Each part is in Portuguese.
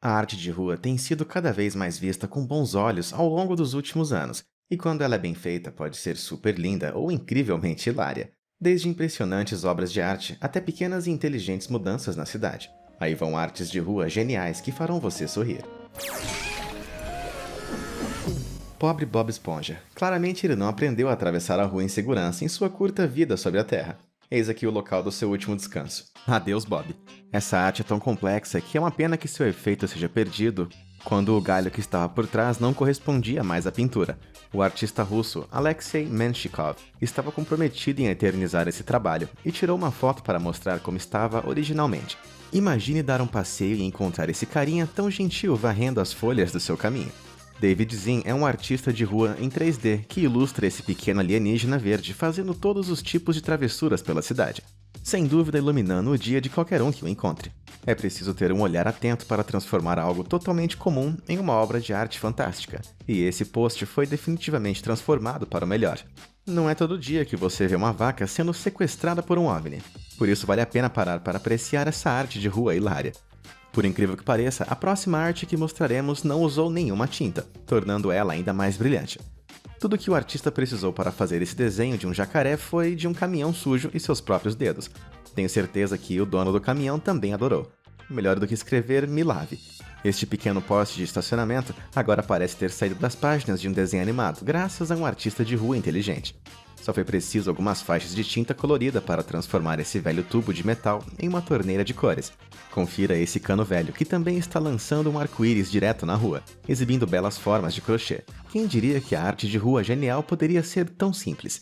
A arte de rua tem sido cada vez mais vista com bons olhos ao longo dos últimos anos, e quando ela é bem feita pode ser super linda ou incrivelmente hilária, desde impressionantes obras de arte até pequenas e inteligentes mudanças na cidade. Aí vão artes de rua geniais que farão você sorrir. Pobre Bob Esponja. Claramente ele não aprendeu a atravessar a rua em segurança em sua curta vida sobre a Terra. Eis aqui o local do seu último descanso. Adeus, Bob. Essa arte é tão complexa que é uma pena que seu efeito seja perdido quando o galho que estava por trás não correspondia mais à pintura. O artista russo Alexei Menshikov estava comprometido em eternizar esse trabalho e tirou uma foto para mostrar como estava originalmente. Imagine dar um passeio e encontrar esse carinha tão gentil varrendo as folhas do seu caminho. David Zin é um artista de rua em 3D que ilustra esse pequeno alienígena verde fazendo todos os tipos de travessuras pela cidade, sem dúvida iluminando o dia de qualquer um que o encontre. É preciso ter um olhar atento para transformar algo totalmente comum em uma obra de arte fantástica, e esse post foi definitivamente transformado para o melhor. Não é todo dia que você vê uma vaca sendo sequestrada por um OVNI, por isso vale a pena parar para apreciar essa arte de rua hilária. Por incrível que pareça, a próxima arte que mostraremos não usou nenhuma tinta, tornando ela ainda mais brilhante. Tudo que o artista precisou para fazer esse desenho de um jacaré foi de um caminhão sujo e seus próprios dedos. Tenho certeza que o dono do caminhão também adorou. Melhor do que escrever, me lave. Este pequeno poste de estacionamento agora parece ter saído das páginas de um desenho animado, graças a um artista de rua inteligente. Só foi preciso algumas faixas de tinta colorida para transformar esse velho tubo de metal em uma torneira de cores. Confira esse cano velho, que também está lançando um arco-íris direto na rua, exibindo belas formas de crochê. Quem diria que a arte de rua genial poderia ser tão simples?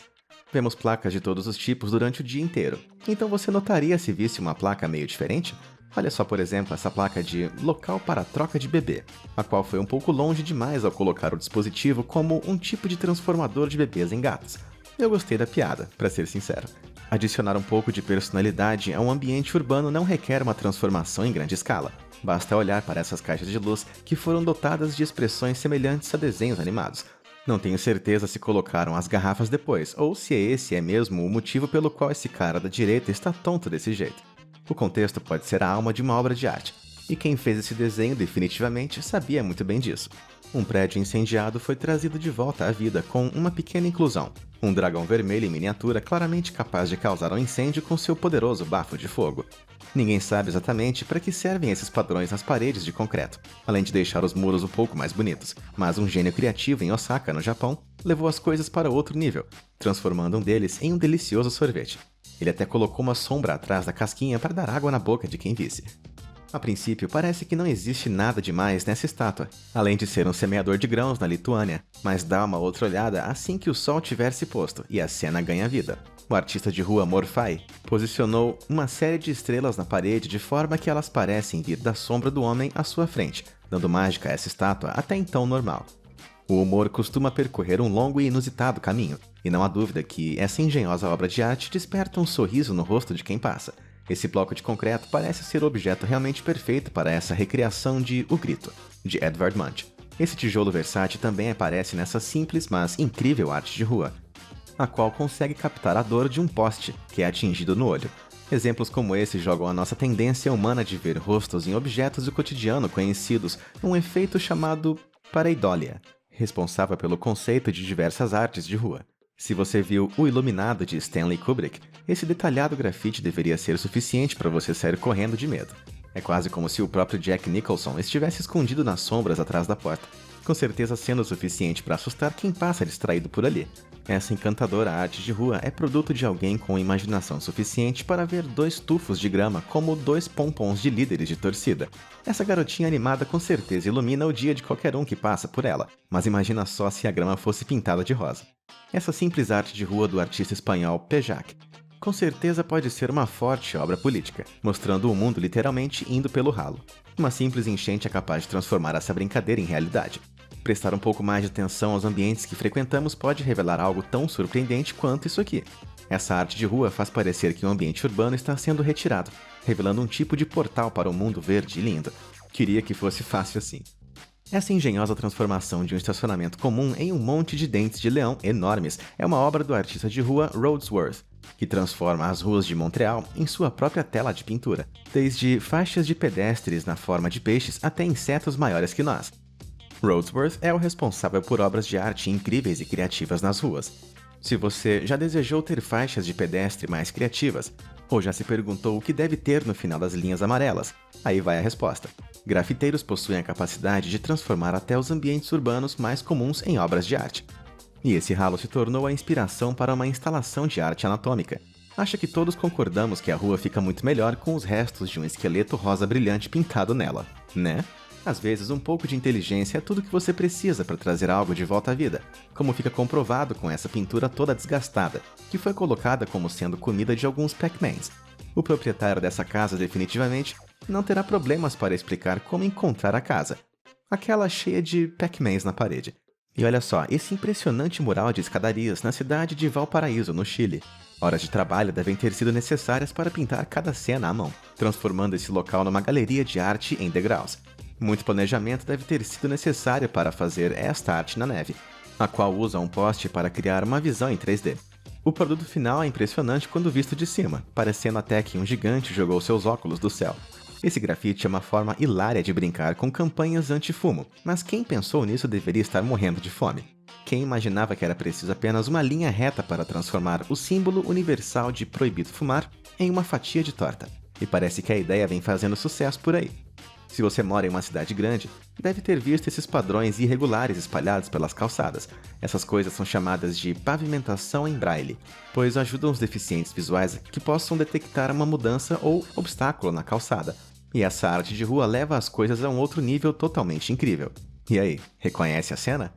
Vemos placas de todos os tipos durante o dia inteiro. Então você notaria se visse uma placa meio diferente? Olha só, por exemplo, essa placa de local para troca de bebê, a qual foi um pouco longe demais ao colocar o dispositivo como um tipo de transformador de bebês em gatos. Eu gostei da piada, para ser sincero. Adicionar um pouco de personalidade a um ambiente urbano não requer uma transformação em grande escala. Basta olhar para essas caixas de luz que foram dotadas de expressões semelhantes a desenhos animados. Não tenho certeza se colocaram as garrafas depois, ou se esse é mesmo o motivo pelo qual esse cara da direita está tonto desse jeito. O contexto pode ser a alma de uma obra de arte, e quem fez esse desenho definitivamente sabia muito bem disso. Um prédio incendiado foi trazido de volta à vida com uma pequena inclusão. Um dragão vermelho em miniatura claramente capaz de causar um incêndio com seu poderoso bafo de fogo. Ninguém sabe exatamente para que servem esses padrões nas paredes de concreto, além de deixar os muros um pouco mais bonitos, mas um gênio criativo em Osaka, no Japão, levou as coisas para outro nível, transformando um deles em um delicioso sorvete. Ele até colocou uma sombra atrás da casquinha para dar água na boca de quem visse. A princípio, parece que não existe nada demais nessa estátua, além de ser um semeador de grãos na Lituânia, mas dá uma outra olhada assim que o sol tiver se posto e a cena ganha vida. O artista de rua Morfai posicionou uma série de estrelas na parede de forma que elas parecem vir da sombra do homem à sua frente, dando mágica a essa estátua até então normal. O humor costuma percorrer um longo e inusitado caminho, e não há dúvida que essa engenhosa obra de arte desperta um sorriso no rosto de quem passa. Esse bloco de concreto parece ser o objeto realmente perfeito para essa recriação de O Grito, de Edvard Munch. Esse tijolo versátil também aparece nessa simples, mas incrível arte de rua, a qual consegue captar a dor de um poste que é atingido no olho. Exemplos como esse jogam a nossa tendência humana de ver rostos em objetos do cotidiano conhecidos num efeito chamado pareidolia, responsável pelo conceito de diversas artes de rua. Se você viu O Iluminado de Stanley Kubrick, esse detalhado grafite deveria ser suficiente para você sair correndo de medo. É quase como se o próprio Jack Nicholson estivesse escondido nas sombras atrás da porta, com certeza sendo o suficiente para assustar quem passa distraído por ali. Essa encantadora arte de rua é produto de alguém com imaginação suficiente para ver dois tufos de grama como dois pompons de líderes de torcida. Essa garotinha animada com certeza ilumina o dia de qualquer um que passa por ela, mas imagina só se a grama fosse pintada de rosa. Essa simples arte de rua do artista espanhol Péjac com certeza pode ser uma forte obra política, mostrando o mundo literalmente indo pelo ralo. Uma simples enchente é capaz de transformar essa brincadeira em realidade. Prestar um pouco mais de atenção aos ambientes que frequentamos pode revelar algo tão surpreendente quanto isso aqui. Essa arte de rua faz parecer que o ambiente urbano está sendo retirado, revelando um tipo de portal para um mundo verde e lindo. Queria que fosse fácil assim. Essa engenhosa transformação de um estacionamento comum em um monte de dentes de leão enormes é uma obra do artista de rua Rhodsworth, que transforma as ruas de Montreal em sua própria tela de pintura, desde faixas de pedestres na forma de peixes até insetos maiores que nós. Rhodsworth é o responsável por obras de arte incríveis e criativas nas ruas. Se você já desejou ter faixas de pedestre mais criativas, ou já se perguntou o que deve ter no final das linhas amarelas, aí vai a resposta. Grafiteiros possuem a capacidade de transformar até os ambientes urbanos mais comuns em obras de arte. E esse ralo se tornou a inspiração para uma instalação de arte anatômica. Acho que todos concordamos que a rua fica muito melhor com os restos de um esqueleto rosa brilhante pintado nela, né? Às vezes, um pouco de inteligência é tudo que você precisa para trazer algo de volta à vida, como fica comprovado com essa pintura toda desgastada, que foi colocada como sendo comida de alguns Pac-Mans. O proprietário dessa casa definitivamente não terá problemas para explicar como encontrar a casa. Aquela cheia de Pac-Mans na parede. E olha só, esse impressionante mural de escadarias na cidade de Valparaíso, no Chile. Horas de trabalho devem ter sido necessárias para pintar cada cena à mão, transformando esse local numa galeria de arte em degraus. Muito planejamento deve ter sido necessário para fazer esta arte na neve, a qual usa um poste para criar uma visão em 3D. O produto final é impressionante quando visto de cima, parecendo até que um gigante jogou seus óculos do céu. Esse grafite é uma forma hilária de brincar com campanhas anti-fumo, mas quem pensou nisso deveria estar morrendo de fome. Quem imaginava que era preciso apenas uma linha reta para transformar o símbolo universal de proibido fumar em uma fatia de torta? E parece que a ideia vem fazendo sucesso por aí. Se você mora em uma cidade grande, deve ter visto esses padrões irregulares espalhados pelas calçadas. Essas coisas são chamadas de pavimentação em braille, pois ajudam os deficientes visuais que possam detectar uma mudança ou obstáculo na calçada. E essa arte de rua leva as coisas a um outro nível totalmente incrível. E aí, reconhece a cena?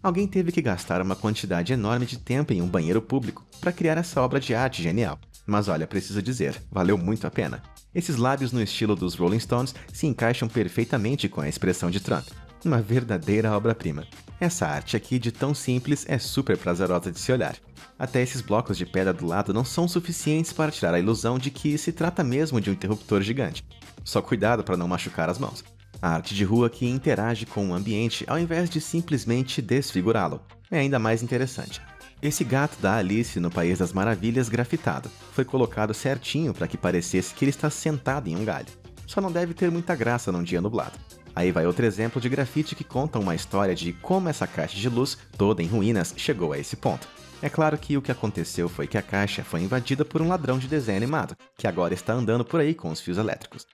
Alguém teve que gastar uma quantidade enorme de tempo em um banheiro público para criar essa obra de arte genial. Mas olha, preciso dizer, valeu muito a pena. Esses lábios no estilo dos Rolling Stones se encaixam perfeitamente com a expressão de Trump. Uma verdadeira obra-prima. Essa arte aqui de tão simples é super prazerosa de se olhar. Até esses blocos de pedra do lado não são suficientes para tirar a ilusão de que se trata mesmo de um interruptor gigante. Só cuidado para não machucar as mãos. A arte de rua que interage com o ambiente ao invés de simplesmente desfigurá-lo é ainda mais interessante. Esse gato da Alice no País das Maravilhas grafitado foi colocado certinho para que parecesse que ele está sentado em um galho. Só não deve ter muita graça num dia nublado. Aí vai outro exemplo de grafite que conta uma história de como essa caixa de luz, toda em ruínas, chegou a esse ponto. É claro que o que aconteceu foi que a caixa foi invadida por um ladrão de desenho animado, que agora está andando por aí com os fios elétricos.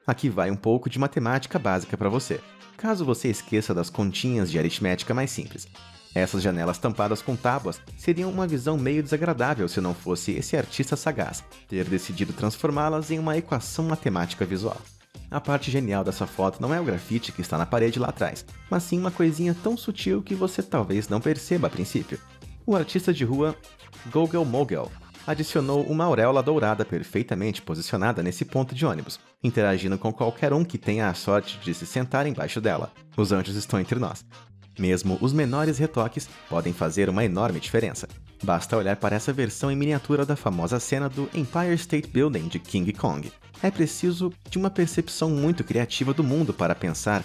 Aqui vai um pouco de matemática básica para você, caso você esqueça das continhas de aritmética mais simples. Essas janelas tampadas com tábuas seriam uma visão meio desagradável se não fosse esse artista sagaz ter decidido transformá-las em uma equação matemática visual. A parte genial dessa foto não é o grafite que está na parede lá atrás, mas sim uma coisinha tão sutil que você talvez não perceba a princípio. O artista de rua Gogel Mogel adicionou uma auréola dourada perfeitamente posicionada nesse ponto de ônibus, interagindo com qualquer um que tenha a sorte de se sentar embaixo dela. Os anjos estão entre nós. Mesmo os menores retoques podem fazer uma enorme diferença. Basta olhar para essa versão em miniatura da famosa cena do Empire State Building de King Kong. É preciso de uma percepção muito criativa do mundo para pensar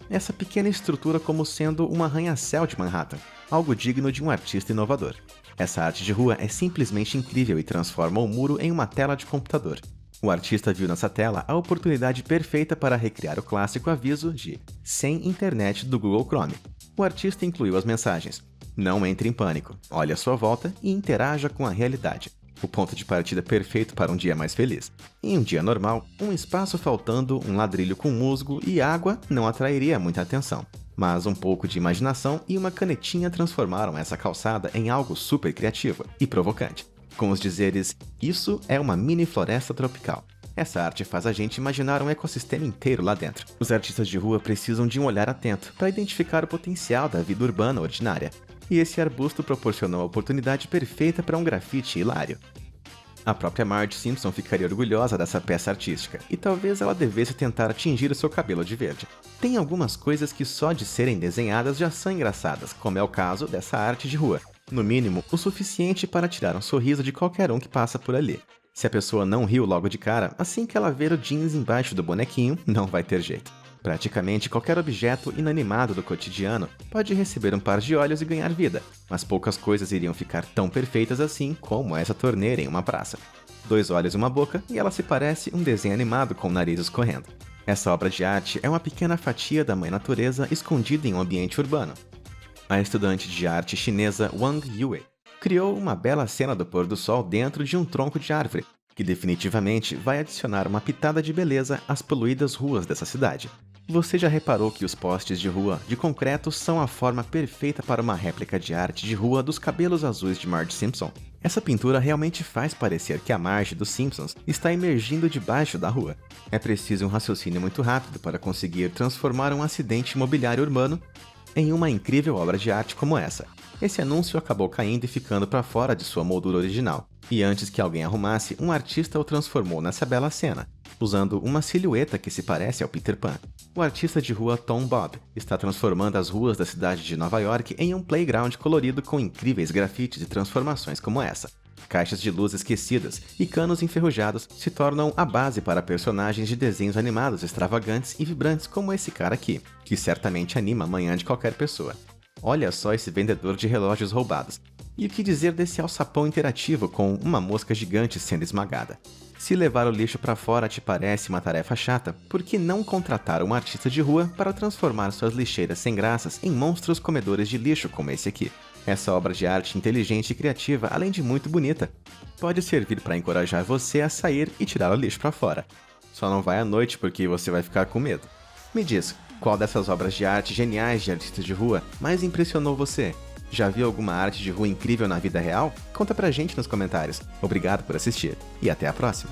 essa pequena estrutura como sendo um arranha-céu de Manhattan, algo digno de um artista inovador. Essa arte de rua é simplesmente incrível e transforma o muro em uma tela de computador. O artista viu nessa tela a oportunidade perfeita para recriar o clássico aviso de "Sem internet" do Google Chrome. O artista incluiu as mensagens: "Não entre em pânico, olhe à sua volta e interaja com a realidade." O ponto de partida perfeito para um dia mais feliz. Em um dia normal, um espaço faltando, um ladrilho com musgo e água não atrairia muita atenção. Mas um pouco de imaginação e uma canetinha transformaram essa calçada em algo super criativo e provocante. Com os dizeres: "Isso é uma mini floresta tropical." Essa arte faz a gente imaginar um ecossistema inteiro lá dentro. Os artistas de rua precisam de um olhar atento para identificar o potencial da vida urbana ordinária. E esse arbusto proporcionou a oportunidade perfeita para um grafite hilário. A própria Marge Simpson ficaria orgulhosa dessa peça artística, e talvez ela devesse tentar atingir o seu cabelo de verde. Tem algumas coisas que só de serem desenhadas já são engraçadas, como é o caso dessa arte de rua. No mínimo, o suficiente para tirar um sorriso de qualquer um que passa por ali. Se a pessoa não riu logo de cara, assim que ela ver o jeans embaixo do bonequinho, não vai ter jeito. Praticamente qualquer objeto inanimado do cotidiano pode receber um par de olhos e ganhar vida, mas poucas coisas iriam ficar tão perfeitas assim como essa torneira em uma praça. 2 olhos e uma boca, e ela se parece um desenho animado com o nariz escorrendo. Essa obra de arte é uma pequena fatia da mãe natureza escondida em um ambiente urbano. A estudante de arte chinesa Wang Yue criou uma bela cena do pôr do sol dentro de um tronco de árvore, que definitivamente vai adicionar uma pitada de beleza às poluídas ruas dessa cidade. Você já reparou que os postes de rua de concreto são a forma perfeita para uma réplica de arte de rua dos cabelos azuis de Marge Simpson? Essa pintura realmente faz parecer que a Marge dos Simpsons está emergindo debaixo da rua. É preciso um raciocínio muito rápido para conseguir transformar um acidente imobiliário urbano em uma incrível obra de arte como essa. Esse anúncio acabou caindo e ficando para fora de sua moldura original, e antes que alguém arrumasse, um artista o transformou nessa bela cena, usando uma silhueta que se parece ao Peter Pan. O artista de rua Tom Bob está transformando as ruas da cidade de Nova York em um playground colorido com incríveis grafites e transformações como essa. Caixas de luz esquecidas e canos enferrujados se tornam a base para personagens de desenhos animados extravagantes e vibrantes como esse cara aqui, que certamente anima a manhã de qualquer pessoa. Olha só esse vendedor de relógios roubados. E o que dizer desse alçapão interativo com uma mosca gigante sendo esmagada? Se levar o lixo para fora te parece uma tarefa chata, por que não contratar um artista de rua para transformar suas lixeiras sem graças em monstros comedores de lixo como esse aqui? Essa obra de arte inteligente e criativa, além de muito bonita, pode servir para encorajar você a sair e tirar o lixo para fora. Só não vai à noite porque você vai ficar com medo. Me diz, qual dessas obras de arte geniais de artistas de rua mais impressionou você? Já viu alguma arte de rua incrível na vida real? Conta pra gente nos comentários. Obrigado por assistir e até a próxima!